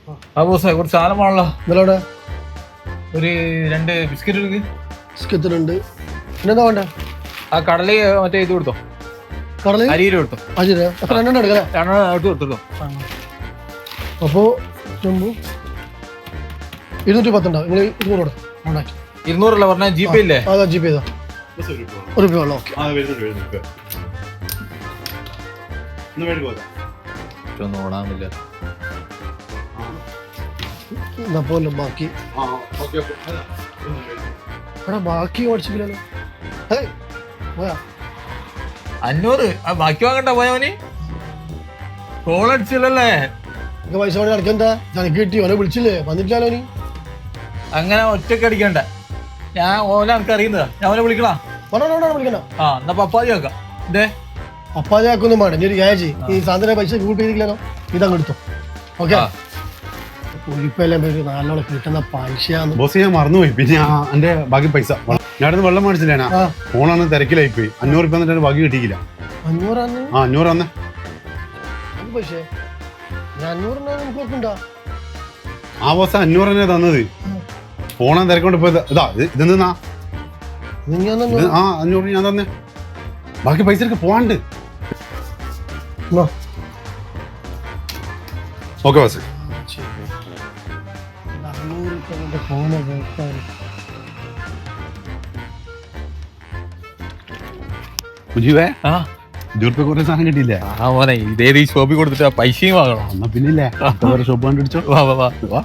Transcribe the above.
ആ ബോസേ കുറച്ച് സാധനം വേണല്ലോ. നിങ്ങളവിടെ ഒരു 2 ബിസ്ക്കറ്റ് എടുക്ക്. ബിസ്ക്കറ്റിലുണ്ട്. പിന്നെന്താ വേണ്ടേ? ആ കടല മറ്റേ ഇത് കൊടുത്തോ, കടല അരിയിലും എടുത്തോ. അജിര അപ്പൊ 2 എടുക്കാം. 2 എടുത്ത് കൊടുത്തോ. അപ്പോ 210 ഉണ്ടാവും. നിങ്ങൾ 200 കൊടുക്കും. 200 പറഞ്ഞ GP ഇല്ലേ? അതാ GP ചെയ്താ. ഒരു രൂപ ഓക്കെ. ഓടാമില്ല പോലെ ബാക്കി എടാ ബാക്കി ഓടിച്ചില്ലല്ലോ. 500 ബാക്കി വാങ്ങണ്ട പോയവന്. കോൾ അടിച്ചില്ലല്ലേ? പൈസ വേണ്ടി അടക്കെന്താ? എനിക്ക് കിട്ടി. ഓനെ വിളിച്ചില്ലേ? വന്നിട്ടില്ലല്ലോ നീ. അങ്ങനെ ഒറ്റക്ക് അടിക്കണ്ട. ഞാൻ ഓനെ എനിക്ക് അറിയുന്നതാ. ഞാൻ അവനെ വിളിക്കണ. വിളിക്കണ. ആ എന്നാ പപ്പാതി വെക്കാം. ഇതേ അപ്പാചാക്കൊന്നും വേണ്ട. നീ ഒരു കാര്യം ഈ സാധന പൈസ ഗൂഗിൾ പേ ചെയ്തില്ലല്ലോ, ഇതങ്ങ് എടുത്തോ. ഓക്കെ. ഉളിപ്പെല്ലാം പേര് നാലോളം കിട്ടുന്ന പൈസയാണ്. ബോസ് ഞാൻ മറന്നുപോയി. പിന്നെ എന്റെ ബാക്കി പൈസ ഞാൻ വെള്ളം മേടിച്ചില്ല. ഫോണാണ് തിരക്കിലായി പോയി. 500 രൂപ എന്നിട്ട് ബാക്കി കിട്ടിയില്ല. 500 500 തന്നെ പൈസ. 500 ആ ബോസ് 500 തന്നെ തന്നത്. ഫോണാ തിരക്കൊണ്ട് പോയത്. ഇതാ ഇതെന്നാ 500 ഞാൻ തന്നെ. ബാക്കി പൈസ എടുക്ക പോവാണ്ട്. Okay boss. മുജീബേ കുറെ സാധനം കിട്ടിയില്ലേ? ആ മോനെ ഇതേത് ഈ ഷോപ്പിൽ കൊടുത്തിട്ട് പൈസയും വാങ്ങണം. എന്നാ പിന്നില്ലേ ഷോപ്പ് കണ്ടുപിടിച്ചോ. വാ വാ വാ.